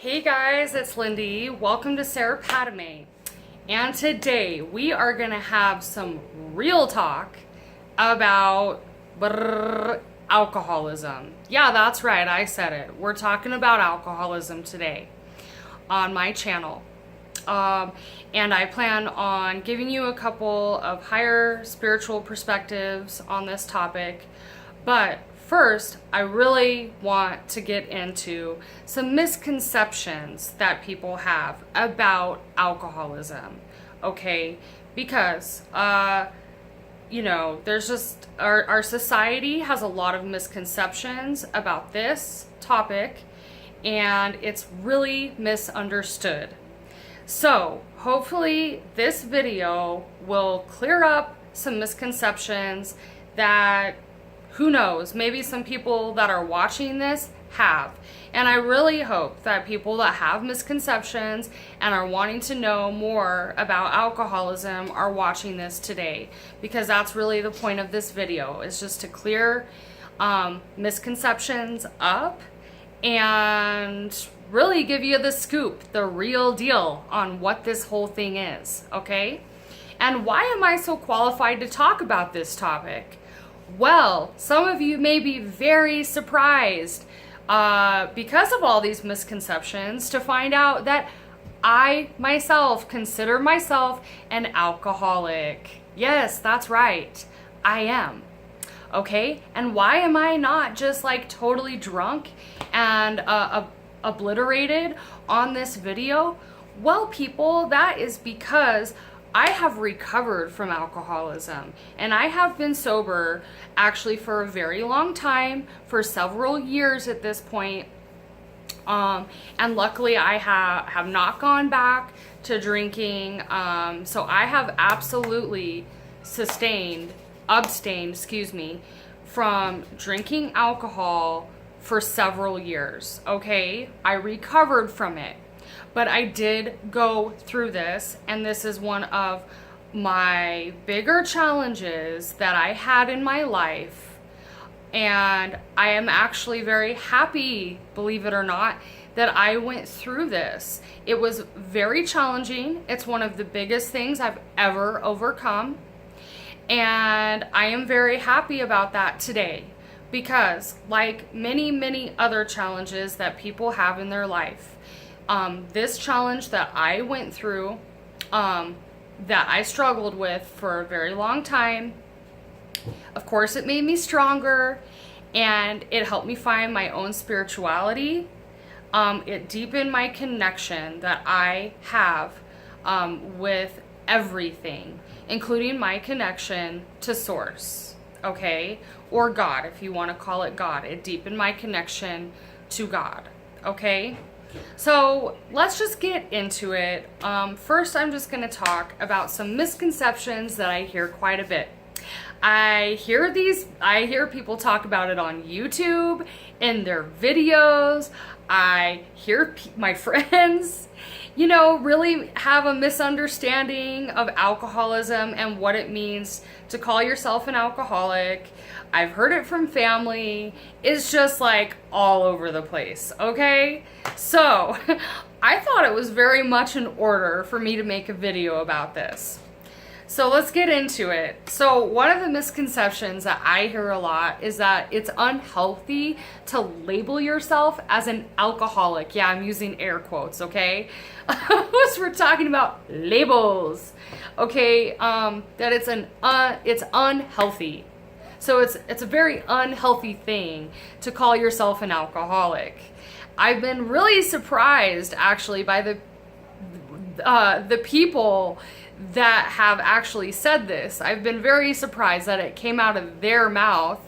Hey guys, it's Lindy. Welcome to Sarah Padme. And today we are going to have some real talk about alcoholism. Yeah, that's right. I said it. We're talking about alcoholism today on my channel. And I plan on giving you a couple of higher spiritual perspectives on this topic. But first, I really want to get into some misconceptions that people have about alcoholism, okay? Because, there's just, our society has a lot of misconceptions about this topic, and it's really misunderstood. So, hopefully this video will clear up some misconceptions that, who knows, maybe some people that are watching this have. And I really hope that people that have misconceptions and are wanting to know more about alcoholism are watching this today, because that's really the point of this video, is just to clear misconceptions up and really give you the scoop, the real deal on what this whole thing is, okay? And why am I so qualified to talk about this topic? Well, some of you may be very surprised because of all these misconceptions to find out that I myself consider myself an alcoholic. Yes, that's right. I am. Okay? And why am I not just like totally drunk and obliterated on this video? Well, people, that is because I have recovered from alcoholism, and I have been sober actually for a very long time, for several years at this point. And luckily I have not gone back to drinking. So I have absolutely abstained, from drinking alcohol for several years. Okay. I recovered from it. But I did go through this, and this is one of my bigger challenges that I had in my life. And I am actually very happy, believe it or not, that I went through this. It was very challenging. It's one of the biggest things I've ever overcome. And I am very happy about that today, because like many, many other challenges that people have in their life, this challenge that I went through, that I struggled with for a very long time, of course it made me stronger, and it helped me find my own spirituality. It deepened my connection that I have with everything, including my connection to Source, okay? Or God, if you want to call it God. It deepened my connection to God, okay? So let's just get into it. First, I'm just going to talk about some misconceptions that I hear quite a bit. I hear people talk about it on YouTube, in their videos. I hear my friends, really have a misunderstanding of alcoholism and what it means to call yourself an alcoholic. I've heard it from family. It's just like all over the place, okay? So I thought it was very much in order for me to make a video about this. So let's get into it. So one of the misconceptions that I hear a lot is that it's unhealthy to label yourself as an alcoholic. Yeah, I'm using air quotes, okay? We're talking about labels, okay? That it's unhealthy. So it's a very unhealthy thing to call yourself an alcoholic. I've been really surprised actually by the people that have actually said this. I've been very surprised that it came out of their mouth.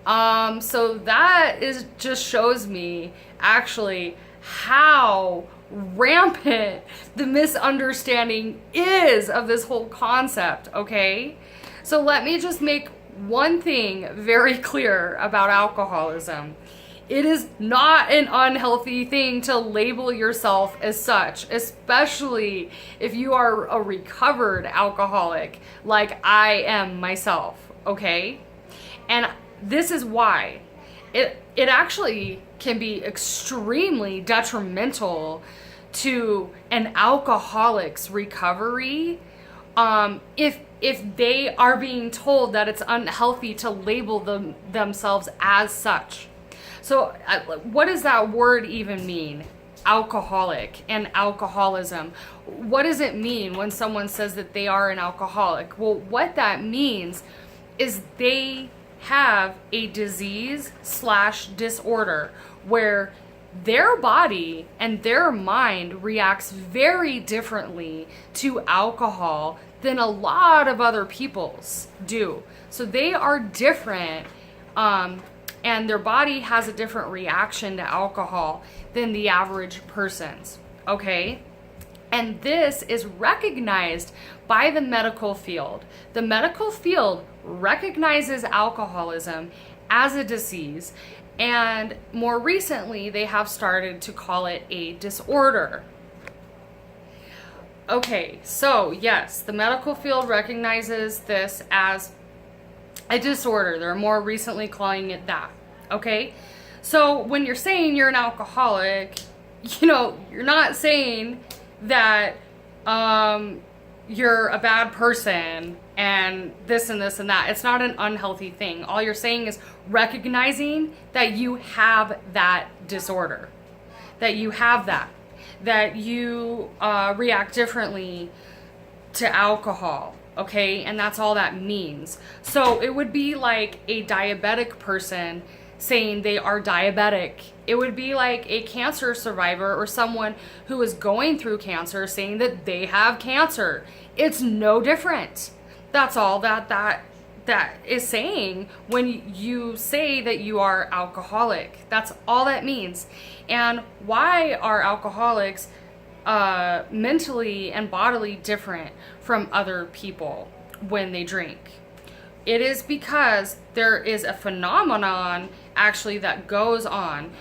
So that just shows me actually how rampant the misunderstanding is of this whole concept, okay? So let me just make one thing very clear about alcoholism. It is not an unhealthy thing to label yourself as such, especially if you are a recovered alcoholic like I am myself, okay? And this is why. It actually can be extremely detrimental to an alcoholic's recovery, if they are being told that it's unhealthy to label themselves as such. So what does that word even mean? Alcoholic and alcoholism. What does it mean when someone says that they are an alcoholic? Well, what that means is they have a disease/disorder where their body and their mind reacts very differently to alcohol than a lot of other people's do. So they are different, and their body has a different reaction to alcohol than the average person's, okay? And this is recognized by the medical field. The medical field recognizes alcoholism as a disease, and more recently they have started to call it a disorder. Okay, so yes, the medical field recognizes this as a disorder. They're more recently calling it that, okay? So when you're saying you're an alcoholic, you're not saying that you're a bad person and this and this and that. It's not an unhealthy thing. All you're saying is recognizing that you have that disorder, that you have that you react differently to alcohol, okay? And that's all that means. So it would be like a diabetic person saying they are diabetic. It would be like a cancer survivor or someone who is going through cancer saying that they have cancer. It's no different. That's all that is saying when you say that you are alcoholic. That's all that means. And why are alcoholics mentally and bodily different from other people when they drink? It is because there is a phenomenon actually that goes on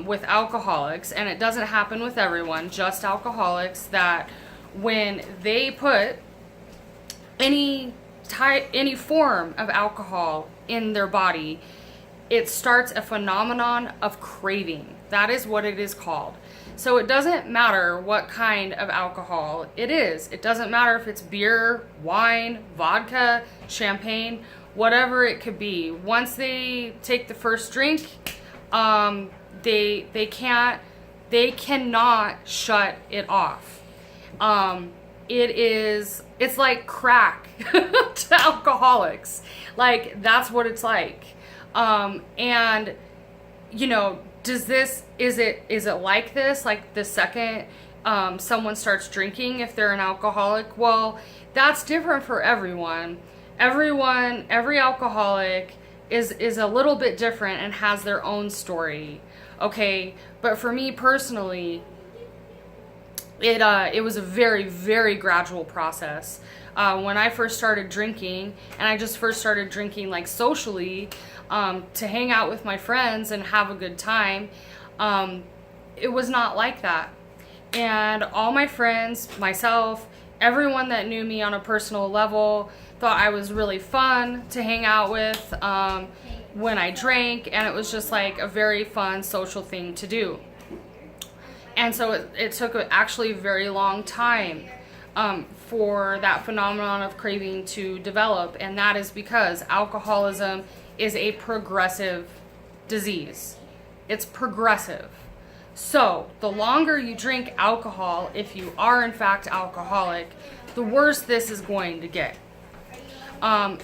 with alcoholics, and it doesn't happen with everyone, just alcoholics, that when they put any form of alcohol in their body, it starts a phenomenon of craving. That is what it is called. So it doesn't matter what kind of alcohol it is. It doesn't matter if it's beer, wine, vodka, champagne, whatever it could be. Once they take the first drink, they cannot shut it off. It's like crack to alcoholics. Like, that's what it's like. And is it like this? Like the second someone starts drinking, if they're an alcoholic? Well, that's different for everyone. Every alcoholic is a little bit different and has their own story. Okay, but for me personally, it was a very, very gradual process. When I first started drinking, and I just first started drinking like socially, to hang out with my friends and have a good time, it was not like that. And all my friends, myself, everyone that knew me on a personal level thought I was really fun to hang out with when I drank, and it was just like a very fun social thing to do. And so it took actually a very long time for that phenomenon of craving to develop, and that is because alcoholism is a progressive disease. It's progressive. So the longer you drink alcohol, if you are in fact alcoholic, the worse this is going to get. And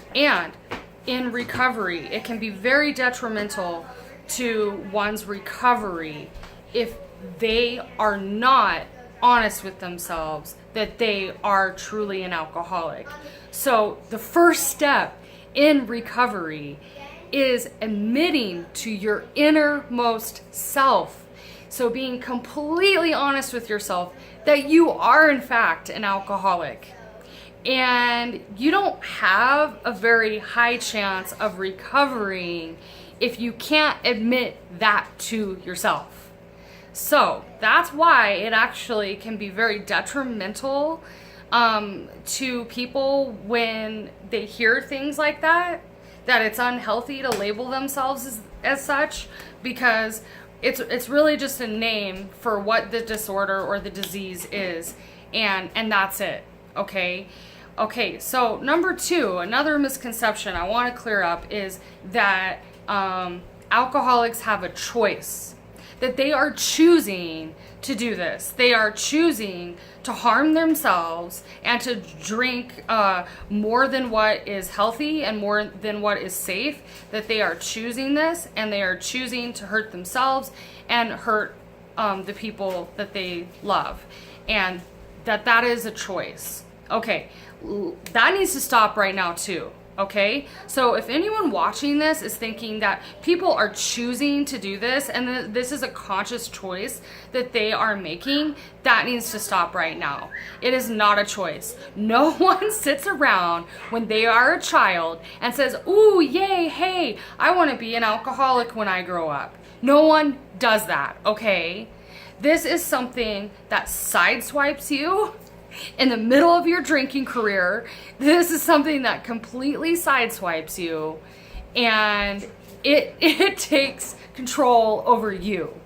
in recovery, it can be very detrimental to one's recovery if they are not honest with themselves that they are truly an alcoholic. So the first step in recovery is admitting to your innermost self. So being completely honest with yourself that you are in fact an alcoholic. And you don't have a very high chance of recovering if you can't admit that to yourself. So that's why it actually can be very detrimental to people when they hear things like that it's unhealthy to label themselves as such, because It's really just a name for what the disorder or the disease is, and that's it. Okay. Okay, so number 2, another misconception I want to clear up is that alcoholics have a choice, that they are choosing to do this. They are choosing to harm themselves and to drink more than what is healthy and more than what is safe, that they are choosing this, and they are choosing to hurt themselves and hurt the people that they love, and that is a choice. Okay, that needs to stop right now too. Okay, so if anyone watching this is thinking that people are choosing to do this and this is a conscious choice that they are making, that needs to stop right now. It is not a choice. No one sits around when they are a child and says, ooh, yay, hey, I want to be an alcoholic when I grow up. No one does that, okay? This is something that sideswipes you in the middle of your drinking career. This is something that completely sideswipes you, and it takes control over you.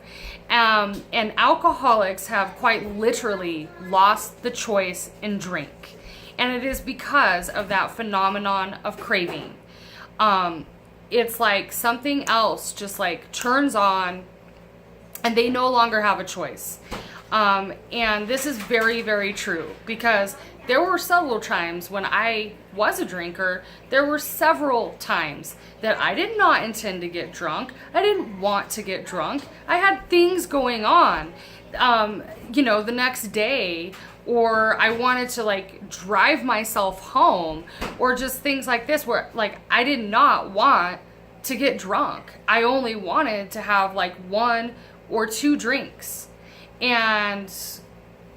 And alcoholics have quite literally lost the choice in drink, and it is because of that phenomenon of craving. It's like something else just like turns on, and they no longer have a choice. And this is very, very true, because there were several times when I was a drinker, there were several times that I did not intend to get drunk. I didn't want to get drunk. I had things going on, the next day, or I wanted to like drive myself home, or just things like this where like I did not want to get drunk. I only wanted to have like 1 or 2 drinks. And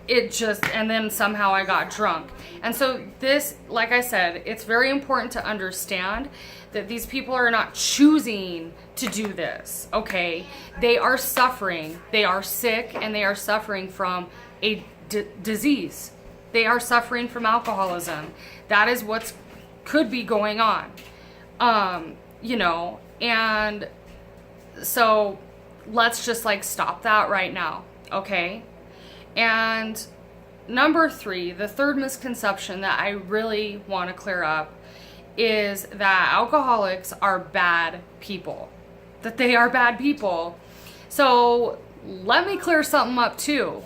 then somehow I got drunk. And so this, like I said, it's very important to understand that these people are not choosing to do this, okay? They are suffering, they are sick, and they are suffering from a disease. They are suffering from alcoholism. That is what could be going on, and so let's just like stop that right now. Okay, and number 3, the third misconception that I really want to clear up is that alcoholics are bad people, that they are bad people. So let me clear something up too.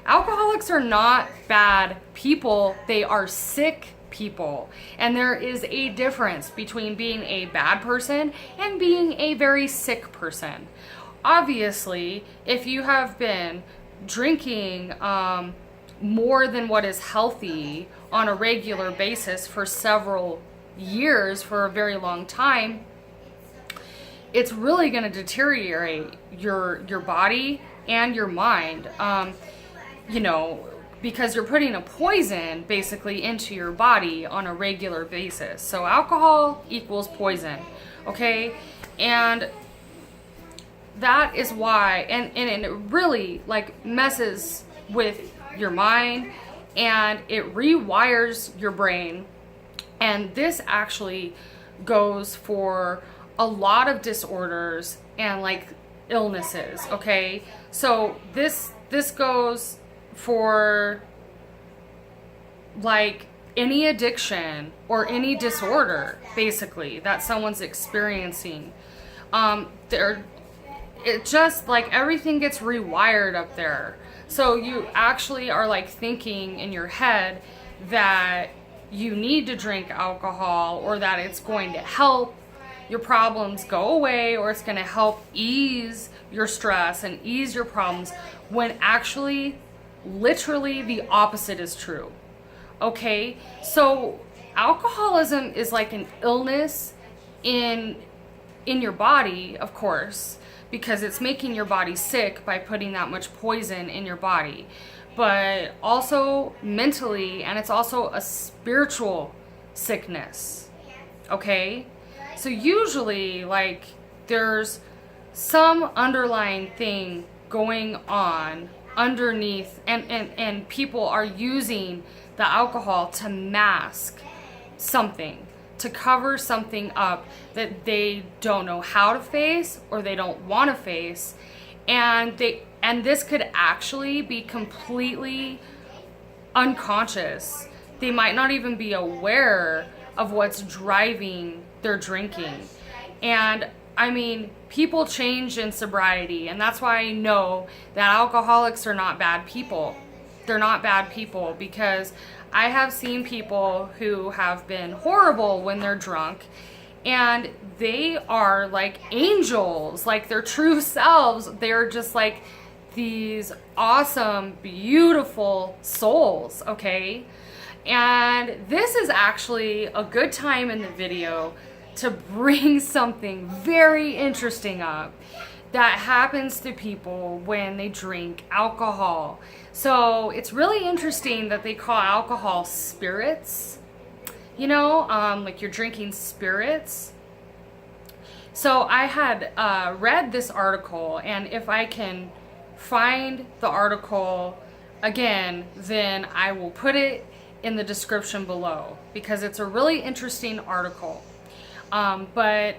Alcoholics are not bad people, they are sick people. And there is a difference between being a bad person and being a very sick person. Obviously, if you have been drinking more than what is healthy on a regular basis for several years, for a very long time, it's really going to deteriorate your body and your mind, because you're putting a poison basically into your body on a regular basis. So alcohol equals poison, okay? And that is why, and it really like messes with your mind, and it rewires your brain. And this actually goes for a lot of disorders and like illnesses, okay? So this goes for like any addiction or any disorder basically that someone's experiencing. It just like everything gets rewired up there. So you actually are like thinking in your head that you need to drink alcohol, or that it's going to help your problems go away, or it's going to help ease your stress and ease your problems, when actually literally the opposite is true. Okay? So alcoholism is like an illness in your body, of course, because it's making your body sick by putting that much poison in your body, but also mentally, and it's also a spiritual sickness. Okay? So usually like there's some underlying thing going on underneath, and people are using the alcohol to mask something, to cover something up that they don't know how to face, or they don't want to face, And this could actually be completely unconscious. They might not even be aware of what's driving their drinking. And I mean, people change in sobriety, and that's why I know that alcoholics are not bad people. They're not bad people, because I have seen people who have been horrible when they're drunk, and they are like angels, like their true selves. They're just like these awesome, beautiful souls, okay? And this is actually a good time in the video to bring something very interesting up that happens to people when they drink alcohol. So it's really interesting that they call alcohol spirits, you know, like you're drinking spirits. So I had read this article, and if I can find the article again, then I will put it in the description below, because it's a really interesting article. But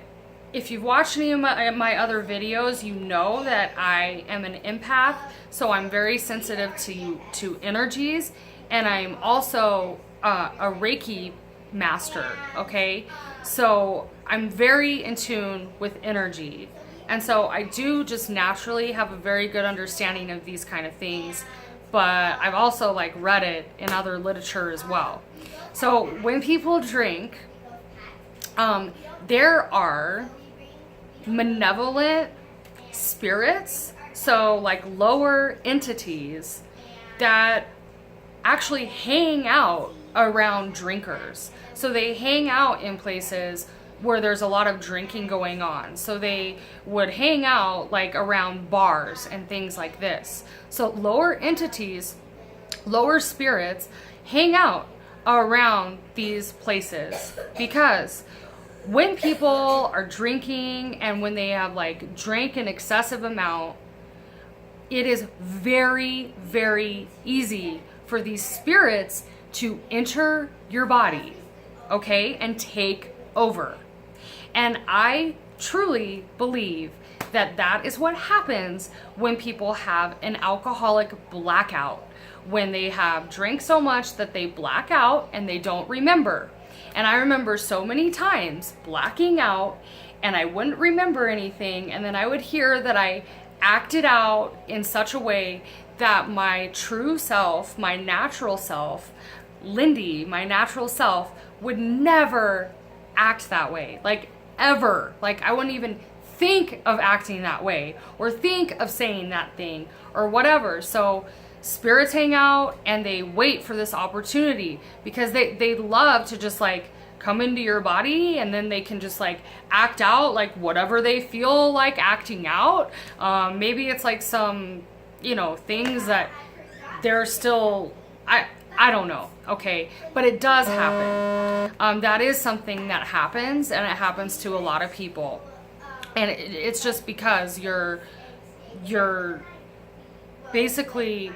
if you've watched any of my other videos, you know that I am an empath, so I'm very sensitive to energies, and I'm also a Reiki master, okay? So I'm very in tune with energy, and so I do just naturally have a very good understanding of these kind of things, but I've also like read it in other literature as well. So when people drink, there are malevolent spirits, so like lower entities that actually hang out around drinkers. So they hang out in places where there's a lot of drinking going on. So they would hang out like around bars and things like this. So lower entities, lower spirits hang out around these places, because when people are drinking and when they have like drank an excessive amount, it is very, very easy for these spirits to enter your body, okay, and take over. And I truly believe that that is what happens when people have an alcoholic blackout, when they have drank so much that they black out and they don't remember. And I remember so many times blacking out, and I wouldn't remember anything, and then I would hear that I acted out in such a way that my true self, my natural self, Lindy, my natural self, would never act that way, like ever. Like I wouldn't even think of acting that way or think of saying that thing or whatever. So spirits hang out and they wait for this opportunity, because they love to just like come into your body, and then they can just like act out like whatever they feel like acting out. Maybe it's like some, you know, things that they're still, I don't know, okay, but it does happen. That is something that happens, and it happens to a lot of people, and it's just because you're basically,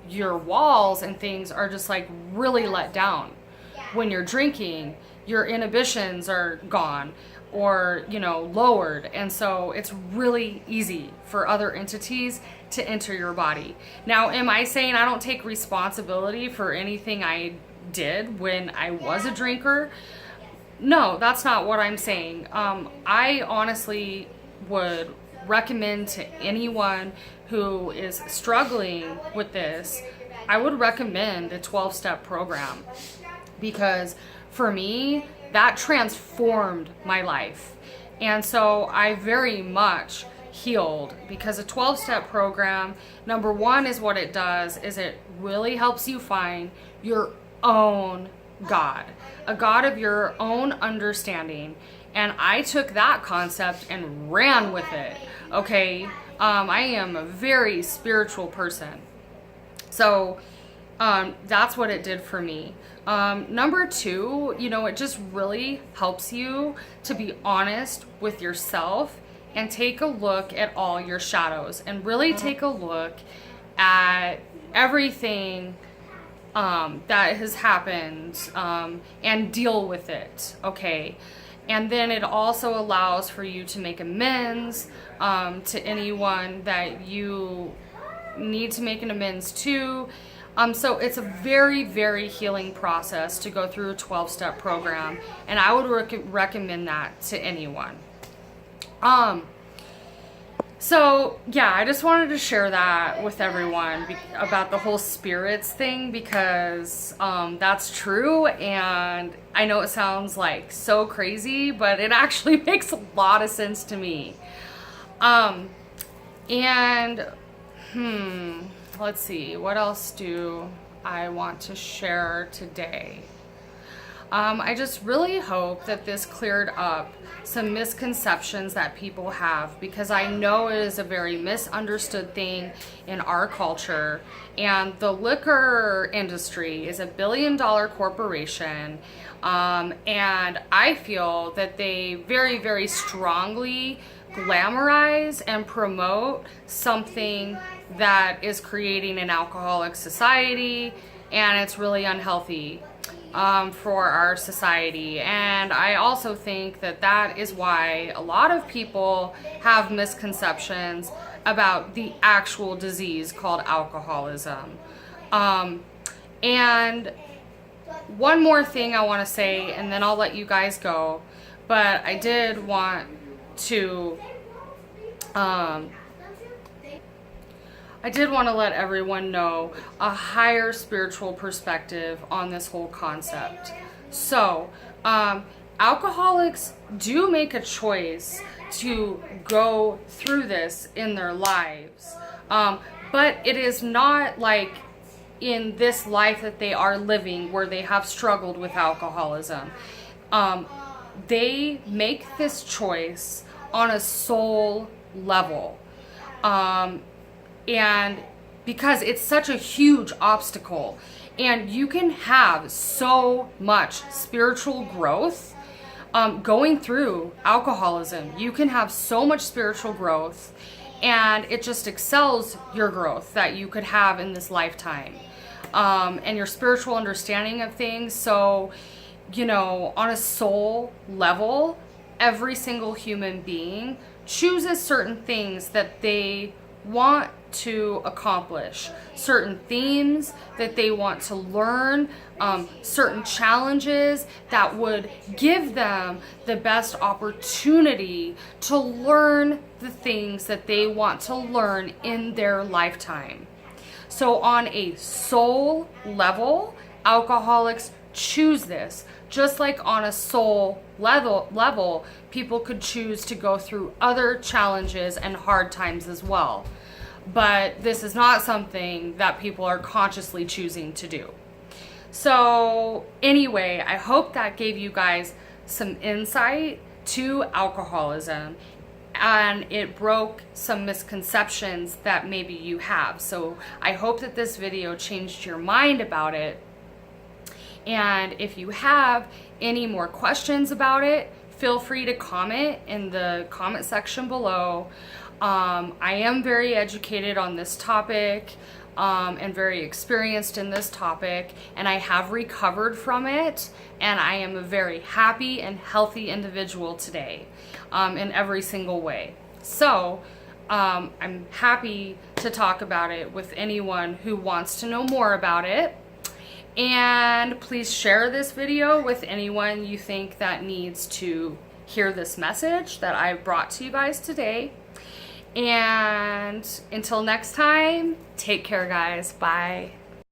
your walls and things are just like really let down. When you're drinking, your inhibitions are gone, or, you know, lowered. And so it's really easy for other entities to enter your body. Now, am I saying I don't take responsibility for anything I did when I was a drinker? No, that's not what I'm saying. I honestly would recommend to anyone who is struggling with this, I would recommend a 12-step program, because for me, that transformed my life. And so I very much healed, because a 12-step program, number one, is what it does is it really helps you find your own God, a God of your own understanding. And I took that concept and ran with it, okay? I am a very spiritual person. So that's what it did for me. Number two, you know, it just really helps you to be honest with yourself and take a look at all your shadows, and really take a look at everything that has happened, and deal with it, okay? And then it also allows for you to make amends to anyone that you need to make an amends to. So it's a very, very healing process to go through a 12-step program, and I would recommend that to anyone. So yeah, I just wanted to share that with everyone about the whole spirits thing, because that's true, and I know it sounds like so crazy, but it actually makes a lot of sense to me. Let's see, what else do I want to share today? I just really hope that this cleared up some misconceptions that people have, because I know it is a very misunderstood thing in our culture. And the liquor industry is $1 billion corporation, and I feel that they very, very strongly glamorize and promote something that is creating an alcoholic society, and it's really unhealthy for our society. And I also think that that is why a lot of people have misconceptions about the actual disease called alcoholism. And one more thing I want to say, and then I'll let you guys go, but I did want to let everyone know a higher spiritual perspective on this whole concept. So, alcoholics do make a choice to go through this in their lives, but it is not like in this life that they are living where they have struggled with alcoholism. They make this choice on a soul level. And because it's such a huge obstacle, and you can have so much spiritual growth going through alcoholism. You can have so much spiritual growth, and it just excels your growth that you could have in this lifetime, and your spiritual understanding of things. So, you know, on a soul level, every single human being chooses certain things that they want to accomplish, certain themes that they want to learn, certain challenges that would give them the best opportunity to learn the things that they want to learn in their lifetime. So on a soul level, alcoholics choose this. Just like on a soul level, people could choose to go through other challenges and hard times as well. But this is not something that people are consciously choosing to do. So anyway, I hope that gave you guys some insight to alcoholism, and it broke some misconceptions that maybe you have. So I hope that this video changed your mind about it. And if you have any more questions about it, feel free to comment in the comment section below. I am very educated on this topic, and very experienced in this topic, and I have recovered from it, and I am a very happy and healthy individual today, in every single way. So I'm happy to talk about it with anyone who wants to know more about it. And please share this video with anyone you think that needs to hear this message that I brought to you guys today. And until next time, take care, guys. Bye.